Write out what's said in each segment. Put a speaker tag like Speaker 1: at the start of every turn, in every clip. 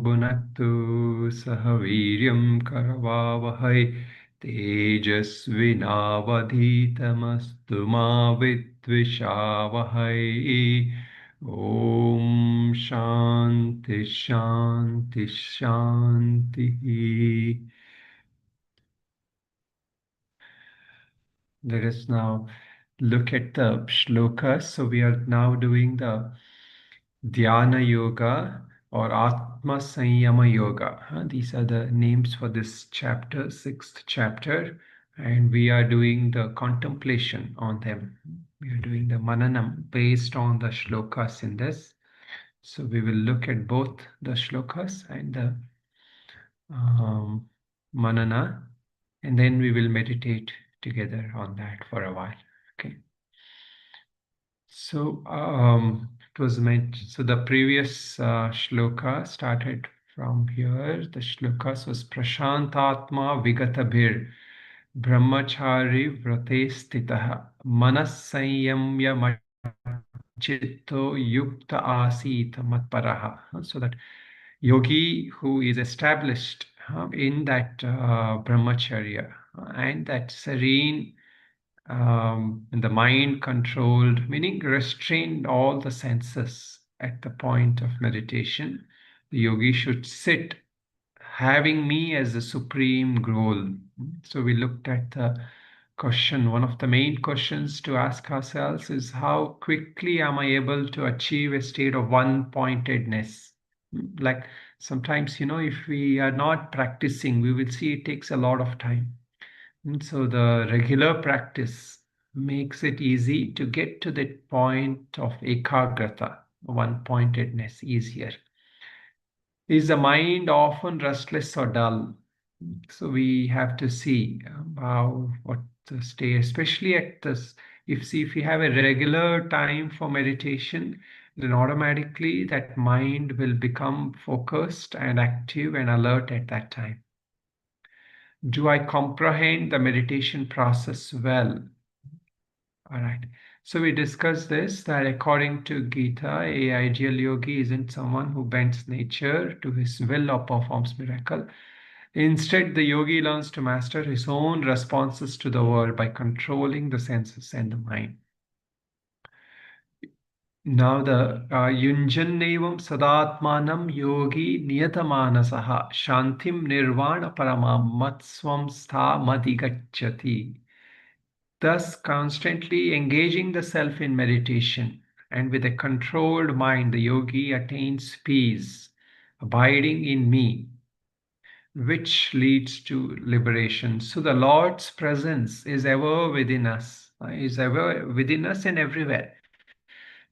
Speaker 1: Bhunaktu Sahaviryam Karavavahai Tejasvinavadhitamastu ma Vidvishavahai. Om Shanti Shanti Shanti. Let us now look at the shlokas. So we are now doing the Dhyana Yoga or Atma Sanyama Yoga. These are the names for this chapter, sixth chapter. And we are doing the contemplation on them. We are doing the mananam based on the shlokas in this. So we will look at both the shlokas and the manana, and then we will meditate together on that for a while. Okay. So it was meant. So the previous shloka started from here. The shlokas was Prashantatma Vigatabhir Brahmachari Vrate Stitaha Manas Sanyamya Chitto Yukta Asita Matparaha. So that yogi who is established in that brahmacharya and that serene the mind controlled, meaning restrained all the senses at the point of meditation. The yogi should sit having me as the supreme goal. So we looked at the question. One of the main questions to ask ourselves is how quickly am I able to achieve a state of one-pointedness? Like sometimes, if we are not practicing, we will see it takes a lot of time. And so the regular practice makes it easy to get to that point of ekagrata, one-pointedness, easier. Is the mind often restless or dull? So we have to see what the state, especially at this. If you have a regular time for meditation, then automatically that mind will become focused and active and alert at that time. Do I comprehend the meditation process well? All right. So we discussed this, that according to Gita, a ideal yogi isn't someone who bends nature to his will or performs miracle. Instead, the yogi learns to master his own responses to the world by controlling the senses and the mind. Now the Yunjannevam Sadatmanam Yogi Niyatamanasah Shantim Nirvana Paramam Matswam Stha Madigachati. Thus, constantly engaging the self in meditation and with a controlled mind, the yogi attains peace, abiding in me, which leads to liberation. So the Lord's presence is ever within us, and everywhere.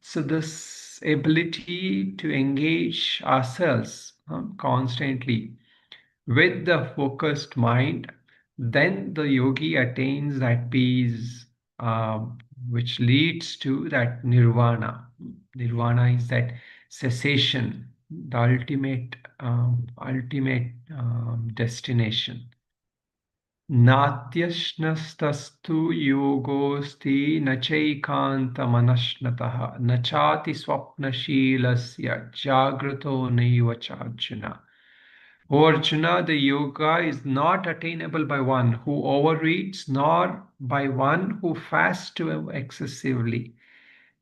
Speaker 1: So this ability to engage ourselves constantly with the focused mind, then the yogi attains that peace, which leads to that nirvana. Nirvana is that cessation, the ultimate destination. Natyashnastastu yogosti nachaikanta manashnatah nachati swapnashilasya jagrato naiva charjuna. O Arjuna, the yoga is not attainable by one who overeats, nor by one who fasts too excessively,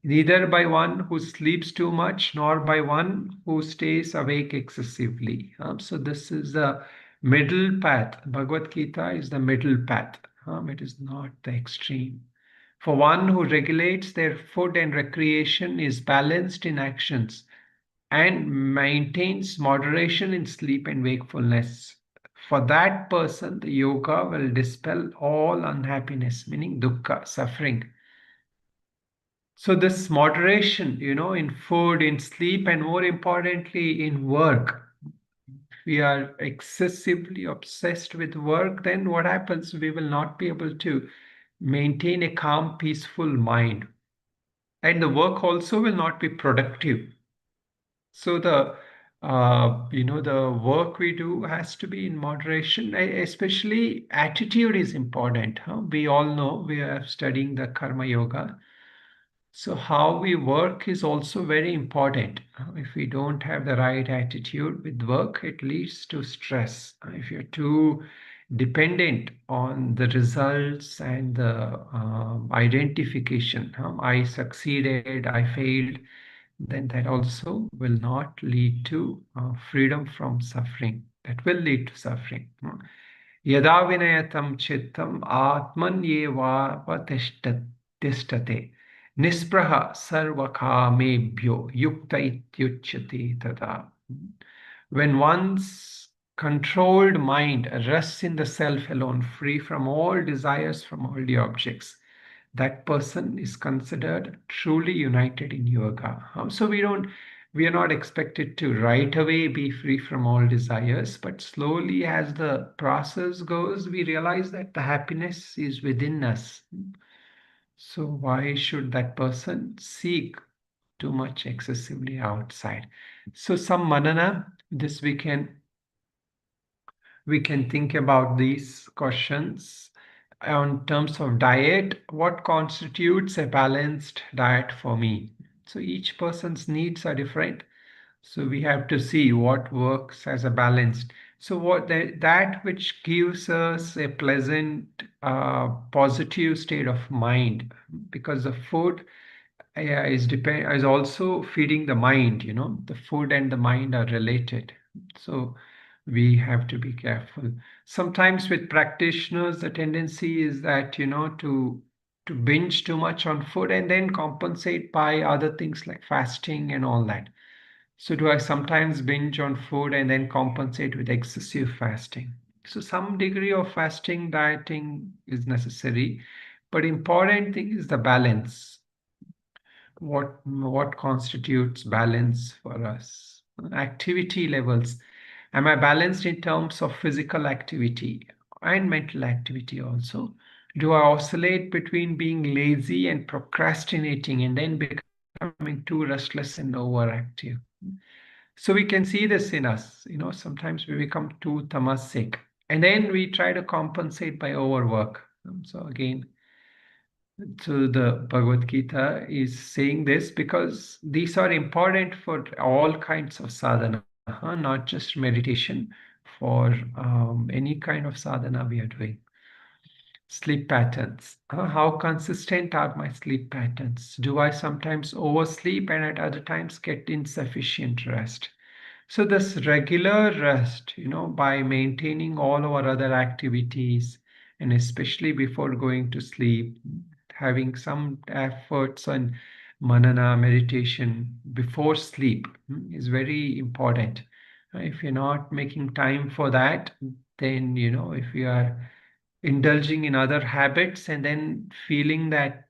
Speaker 1: neither by one who sleeps too much, nor by one who stays awake excessively. So this is the middle path. Bhagavad Gita is the middle path. It is not the extreme. For one who regulates their food and recreation, is balanced in actions, and maintains moderation in sleep and wakefulness. For that person, the yoga will dispel all unhappiness, meaning dukkha, suffering. So this moderation, in food, in sleep, and more importantly, in work. If we are excessively obsessed with work, then what happens? We will not be able to maintain a calm, peaceful mind. And the work also will not be productive. So the work we do has to be in moderation. Especially attitude is important. We all know, we are studying the karma yoga. So how we work is also very important. If we don't have the right attitude with work, it leads to stress. If you're too dependent on the results and the identification, I succeeded, I failed, then that also will not lead to freedom from suffering. That will lead to suffering. यदा विनयतं चित्तम् आत्मन्येवावतिष्ठते निःस्पृहः सर्वकामेभ्यो युक्त इत्युच्यते तदा. When one's controlled mind rests in the self alone, free from all desires from all the objects, that person is considered truly united in yoga. So we are not expected to right away be free from all desires, but slowly as the process goes, we realize that the happiness is within us. So why should that person seek too much excessively outside? So some manana, this we can think about these questions on terms of diet. What constitutes a balanced diet for me? So each person's needs are different. So we have to see what works as a balanced. So that which gives us a pleasant, positive state of mind, because the food is also feeding the mind. The food and the mind are related. So we have to be careful. Sometimes with practitioners the tendency is that to binge too much on food and then compensate by other things like fasting and all that. So do I sometimes binge on food and then compensate with excessive fasting? So some degree of fasting dieting is necessary, but important thing is the balance. What constitutes balance for us? Activity levels. Am I balanced in terms of physical activity and mental activity also? Do I oscillate between being lazy and procrastinating and then becoming too restless and overactive? So we can see this in us. Sometimes we become too tamasic and then we try to compensate by overwork. So again, so the Bhagavad Gita is saying this because these are important for all kinds of sadhana, not just meditation, for any kind of sadhana we are doing. Sleep patterns. How consistent are my sleep patterns? Do I sometimes oversleep and at other times get insufficient rest? So this regular rest, by maintaining all our other activities, and especially before going to sleep, having some efforts on manana meditation before sleep is very important. If you're not making time for that, then if you are indulging in other habits and then feeling that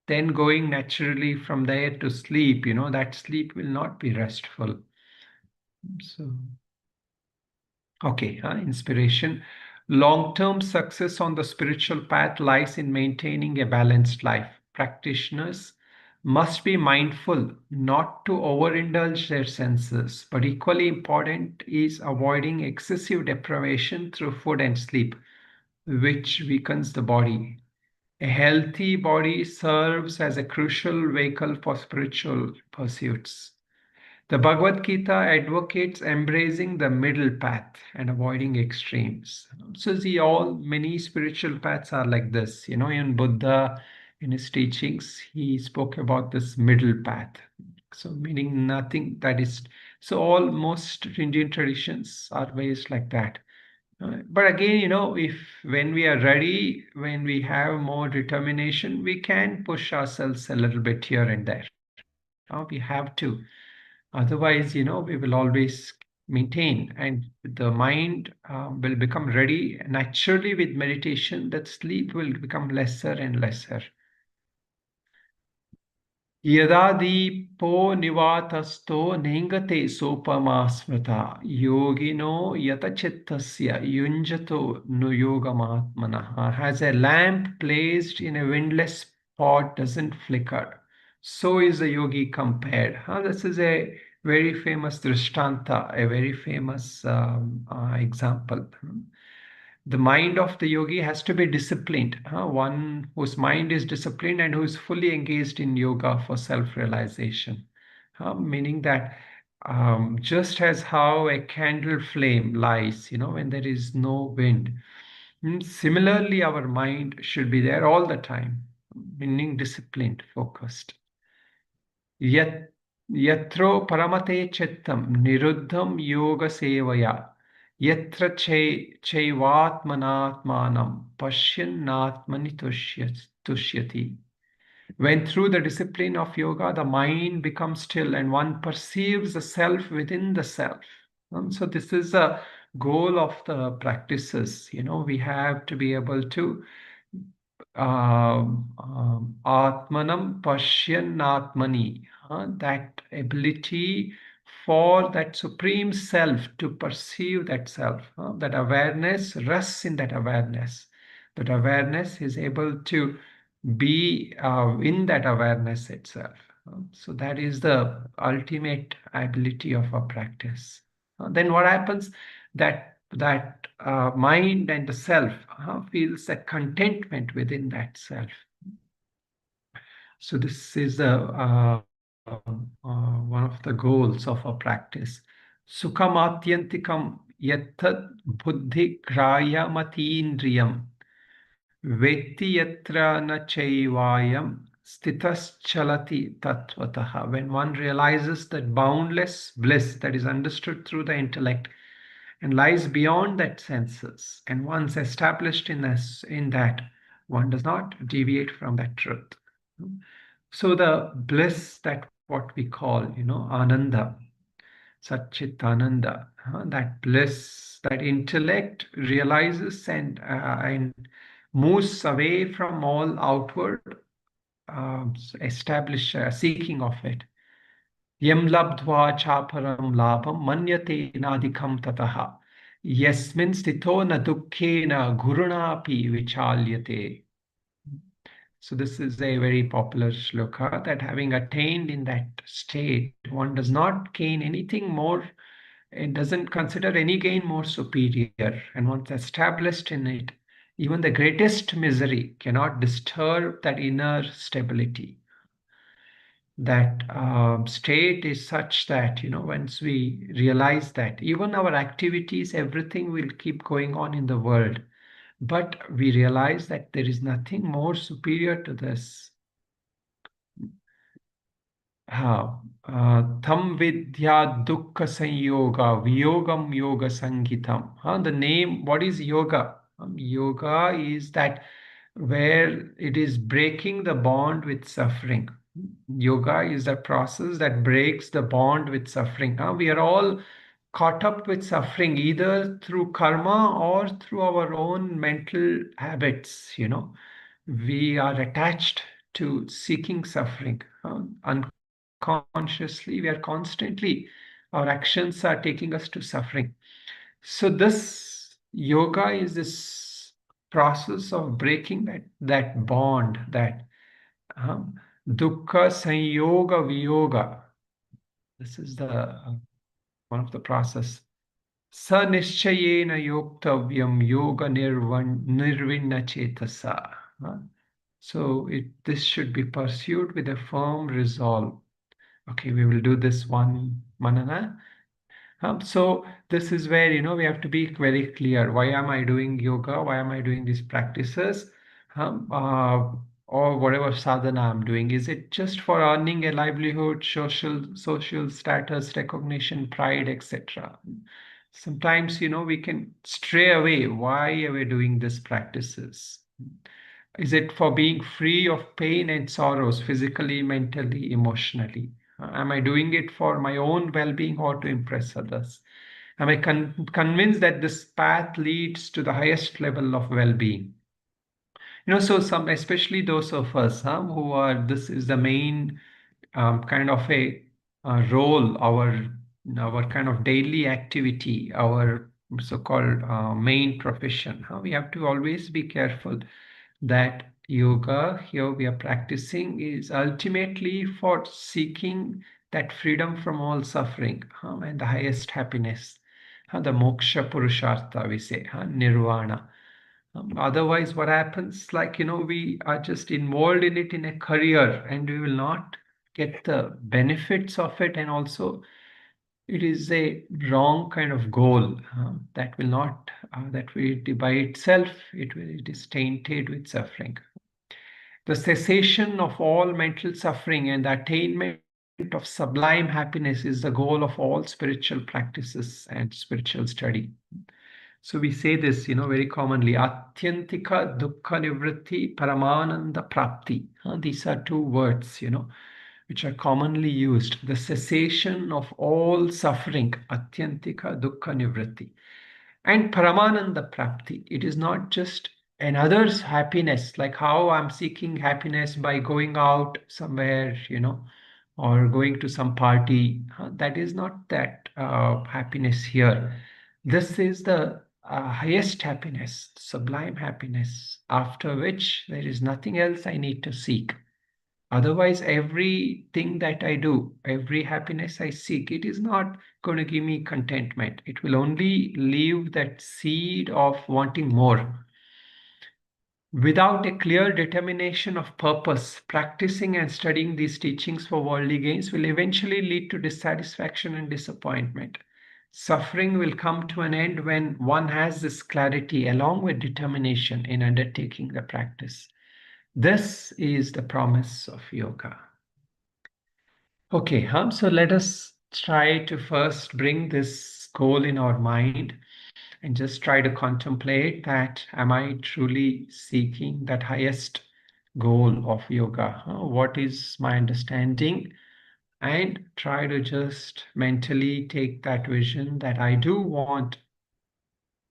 Speaker 1: then going naturally from there to sleep, that sleep will not be restful. So okay, inspiration. Long term success on the spiritual path lies in maintaining a balanced life. Practitioners must be mindful not to overindulge their senses, but equally important is avoiding excessive deprivation through food and sleep, which weakens the body. A healthy body serves as a crucial vehicle for spiritual pursuits. The Bhagavad Gita advocates embracing the middle path and avoiding extremes. So, see, all many spiritual paths are like this. In Buddha, in his teachings, he spoke about this middle path. So, meaning nothing that is. So, all most Indian traditions are based like that. But again, if when we are ready, when we have more determination, we can push ourselves a little bit here and there. We have to. Otherwise, we will always maintain, and the mind will become ready naturally with meditation, that sleep will become lesser and lesser. यदा दीपो निवातस्थो नेङ्गते सोपमा स्मृता योगिनो यतचित्तस्य युञ्जतो nuyogamatmanah. As a lamp placed in a windless pot doesn't flicker, so is a yogi compared. This is a very famous drishtanta, a very famous example. The mind of the yogi has to be disciplined. One whose mind is disciplined and who is fully engaged in yoga for self-realization. Meaning that just as how a candle flame lies, when there is no wind, similarly, our mind should be there all the time, meaning disciplined, focused. Yat Yatro paramate chettam niruddham yoga sevaya yatra chaivatmanatmanam pashyannatmani tushyati. When through the discipline of yoga, the mind becomes still and one perceives the self within the self. So this is a goal of the practices. We have to be able to Atmanam Pashyannatmani, that ability for that supreme self to perceive that self, that awareness rests in that awareness. That awareness is able to be in that awareness itself. So that is the ultimate ability of a practice. Then what happens? That mind and the self feels a contentment within that self. So this is one of the goals of a practice. Sukhamatyantikam yattad buddhi graya matindriyam vetti yatra na chaivayam stitas chalati tattvataha. When one realizes that boundless bliss that is understood through the intellect and lies beyond that senses, and once established in that, one does not deviate from that truth. So the bliss, that what we call, ananda, Satchitananda, that bliss, that intellect realizes and moves away from all outward establish seeking of it. Yam labdva chaparam labham manyate nadikam tataha. Yasmin stito na dukkhena gurunapi vichalyate. So this is a very popular shloka, that having attained in that state, one does not gain anything more. It doesn't consider any gain more superior. And once established in it, even the greatest misery cannot disturb that inner stability. That state is such that, once we realize that even our activities, everything will keep going on in the world, but we realize that there is nothing more superior to this. Tam vidya dukkha sanyoga viyogam yoga sangitam. The name, what is yoga? Yoga is that where it is breaking the bond with suffering. Yoga is the process that breaks the bond with suffering. We are all caught up with suffering either through karma or through our own mental habits. We are attached to seeking suffering. Unconsciously, we are constantly, our actions are taking us to suffering. So this yoga is this process of breaking that bond, that dukkha sanyoga viyoga. This is the one of the process. Sa nischayena yoktavyam yoga nirvinna chetasa. So this should be pursued with a firm resolve. Okay, we will do this one manana. So this is where, we have to be very clear. Why am I doing yoga? Why am I doing these practices? Or whatever sadhana I'm doing. Is it just for earning a livelihood, social status, recognition, pride, etc.? Sometimes, we can stray away. Why are we doing these practices? Is it for being free of pain and sorrows, physically, mentally, emotionally? Am I doing it for my own well-being or to impress others? Am I convinced that this path leads to the highest level of well-being? So some, especially those of us who are, this is the main kind of a role, our kind of daily activity, our so-called main profession. We have to always be careful that yoga here we are practicing is ultimately for seeking that freedom from all suffering and the highest happiness, the moksha purushartha we say, nirvana. Otherwise, what happens, like, we are just involved in it in a career and we will not get the benefits of it. And also, it is a wrong kind of goal that will not, that will, by itself, it is tainted with suffering. The cessation of all mental suffering and the attainment of sublime happiness is the goal of all spiritual practices and spiritual study. So we say this, very commonly, Atyantika Dukkha Nivritti Paramananda Prapti. These are two words, which are commonly used. The cessation of all suffering, Atyantika Dukkha Nivritti. And Paramananda Prapti. It is not just another's happiness, like how I'm seeking happiness by going out somewhere, or going to some party. That is not that happiness here. This is the highest happiness, sublime happiness, after which there is nothing else I need to seek. Otherwise, everything that I do, every happiness I seek, it is not going to give me contentment. It will only leave that seed of wanting more. Without a clear determination of purpose, practicing and studying these teachings for worldly gains will eventually lead to dissatisfaction and disappointment. Suffering will come to an end when one has this clarity along with determination in undertaking the practice. This is the promise of yoga. Okay, so let us try to first bring this goal in our mind and just try to contemplate that am I truly seeking that highest goal of yoga? What is my understanding? And try to just mentally take that vision that I do want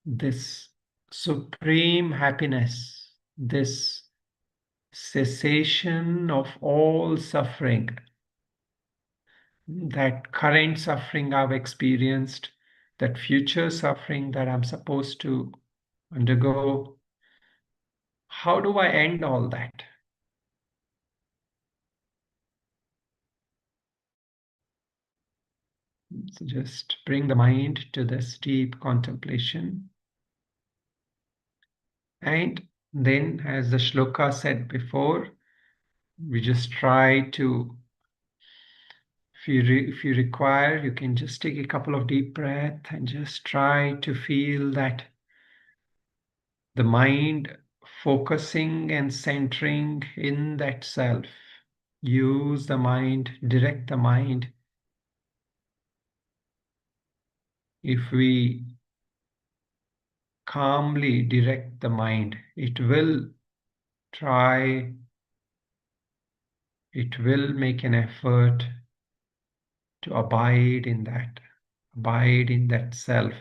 Speaker 1: this supreme happiness, this cessation of all suffering, that current suffering I've experienced, that future suffering that I'm supposed to undergo. How do I end all that? So just bring the mind to this deep contemplation. And then, as the shloka said before, we just try to, if you require, you can just take a couple of deep breaths and just try to feel that the mind focusing and centering in that self. Use the mind, direct the mind. If we calmly direct the mind, it will try, it will make an effort to abide in that self.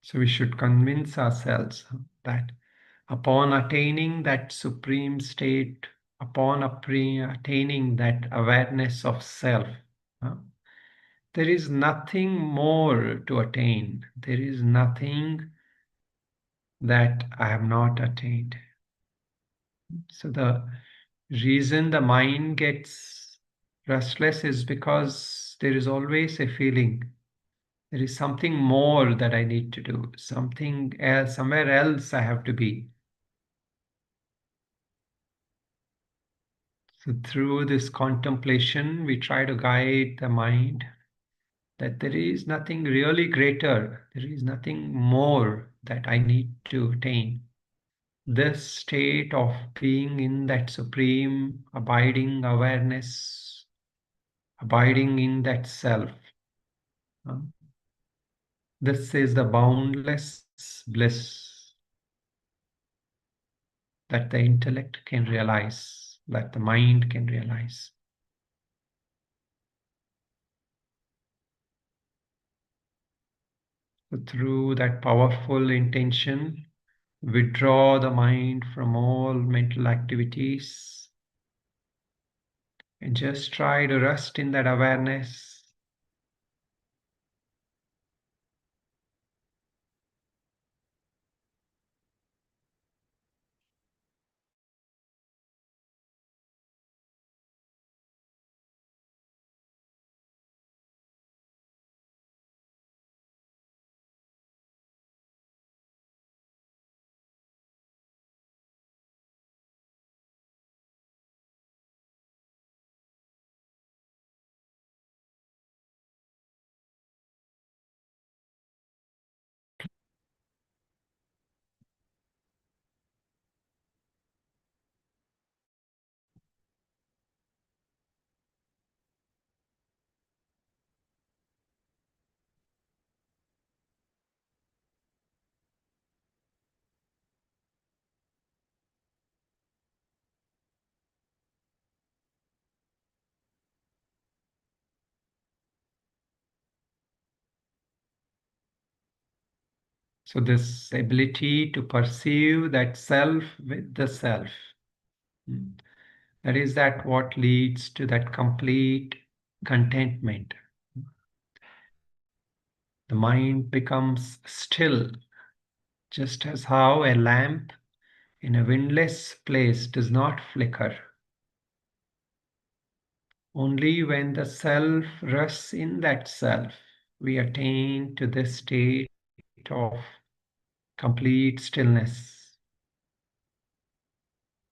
Speaker 1: So we should convince ourselves that upon attaining that supreme state, upon attaining that awareness of self, uh, there is nothing more to attain. There is nothing that I have not attained. So the reason the mind gets restless is because there is always a feeling. There is something more that I need to do, something else, somewhere else I have to be. So through this contemplation, we try to guide the mind that there is nothing really greater, there is nothing more that I need to attain. This state of being in that supreme abiding awareness, abiding in that self. um, This is the boundless bliss that the intellect can realize, that the mind can realize. So through that powerful intention, withdraw the mind from all mental activities and just try to rest in that awareness. So this ability to perceive that self with the self, that is that what leads to that complete contentment. The mind becomes still, just as how a lamp in a windless place does not flicker. Only when the self rests in that self, we attain to this state of complete stillness.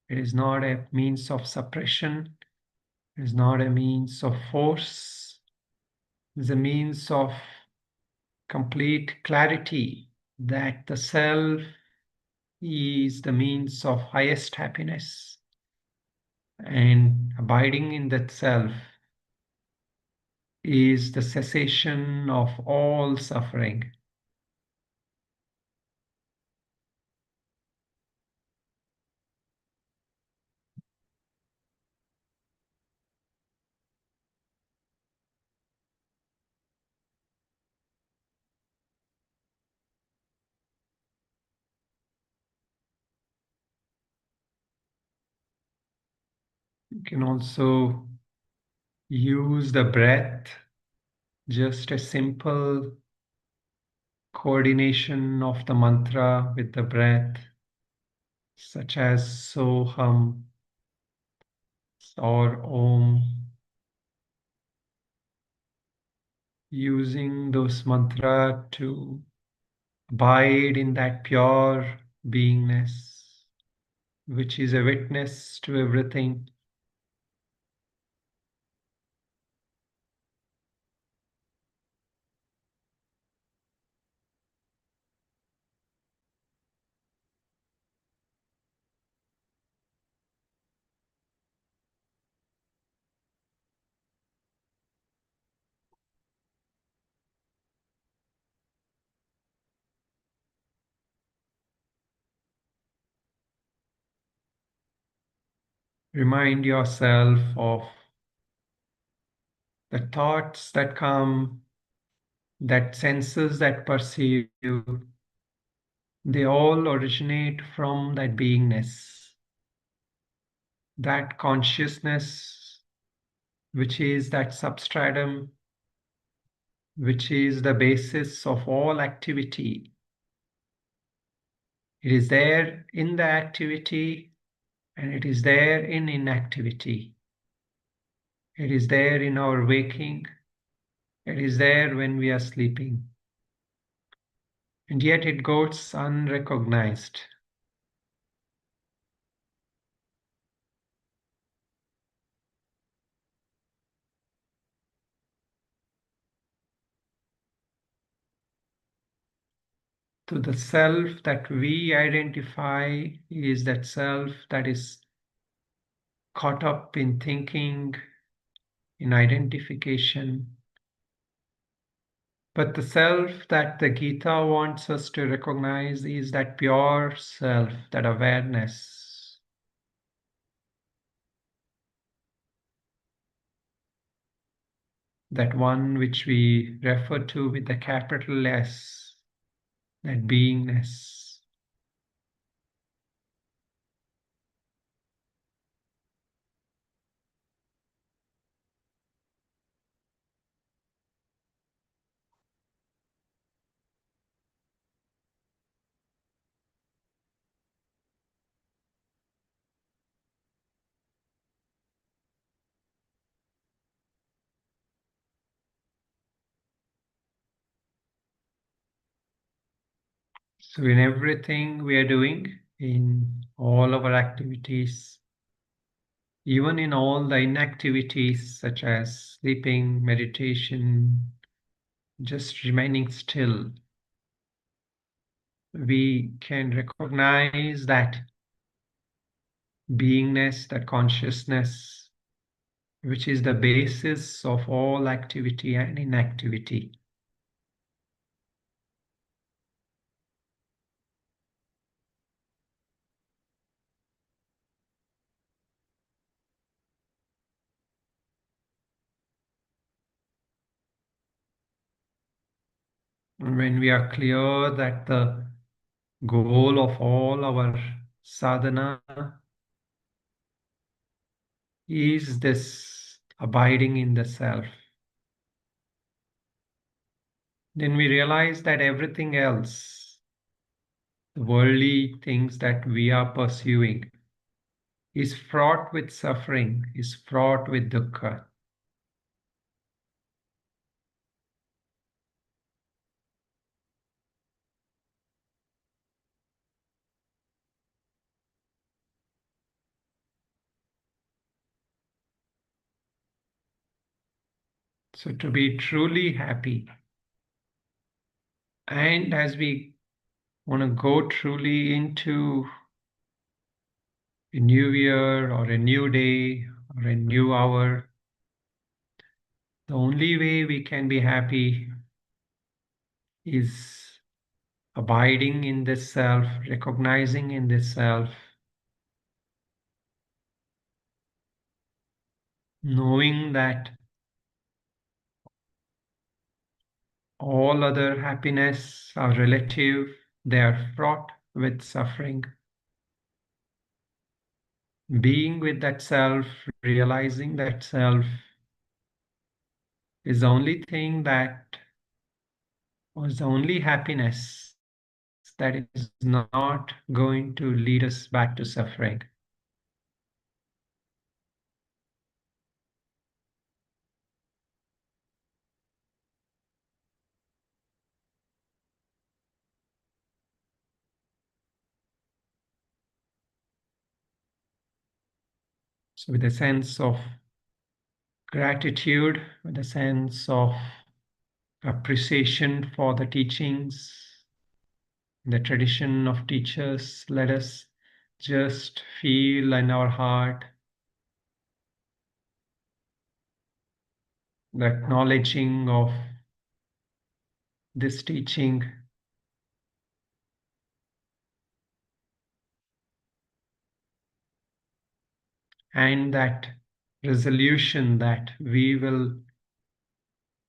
Speaker 1: It is not a means of suppression, it is not a means of force, it is a means of complete clarity that the self is the means of highest happiness, and abiding in that self is the cessation of all suffering. You can also use the breath, just a simple coordination of the mantra with the breath, such as Soham or Om, using those mantra to abide in that pure beingness, which is a witness to everything. Remind yourself of the thoughts that come, that senses that perceive, they all originate from that beingness, that consciousness, which is that substratum, which is the basis of all activity. It is there in the activity and it is there in inactivity. It is there in our waking. It is there when we are sleeping. And yet it goes unrecognized. To the self that we identify is that self that is caught up in thinking, in identification. But the self that the Gita wants us to recognize is that pure self, that awareness. That one which we refer to with the capital S, that beingness. So in everything we are doing, in all our activities, even in all the inactivities such as sleeping, meditation, just remaining still, we can recognize that beingness, that consciousness, which is the basis of all activity and inactivity. And when we are clear that the goal of all our sadhana is this abiding in the self, then we realize that everything else, the worldly things that we are pursuing, is fraught with suffering, is fraught with dukkha. So to be truly happy, and as we want to go truly into a new year or a new day or a new hour, the only way we can be happy is abiding in this self, recognizing in this self, knowing that all other happiness are relative, they are fraught with suffering. Being with that self, realizing that self is the only thing that was the only happiness that is not going to lead us back to suffering. So, with a sense of gratitude, with a sense of appreciation for the teachings, the tradition of teachers, let us just feel in our heart the acknowledging of this teaching and that resolution that we will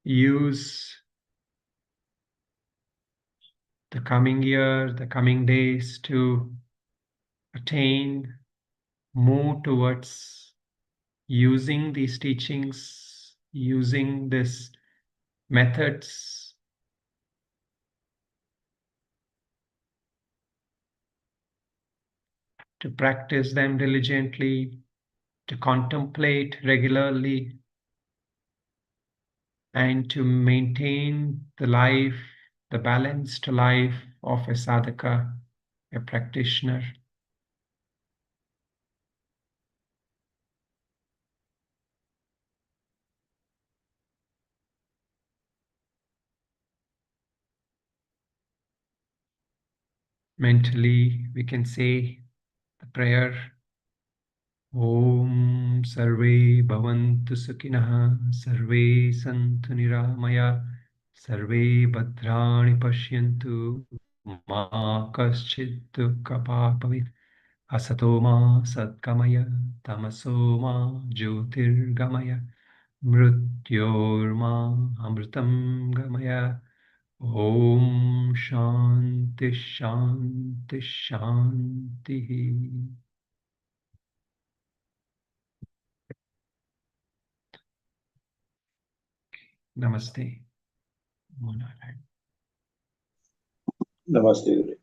Speaker 1: use the coming year, the coming days to attain, move towards using these teachings, using these methods to practice them diligently, to contemplate regularly, and to maintain the life, the balanced life of a sadhaka, a practitioner. Mentally, we can say the prayer, Om Sarve Bhavantu Sukhinah, Sarve Santu Niramaya, Sarve Bhadrani Pashyantu, Ma Kaschid Dukkha Bhavit, Asato Ma Satkamaya, Tamaso Ma Jyotirgamaya, Mrityorma Amritam Gamaya. Om Shanti Shanti Shanti. Namaste.
Speaker 2: Namaste.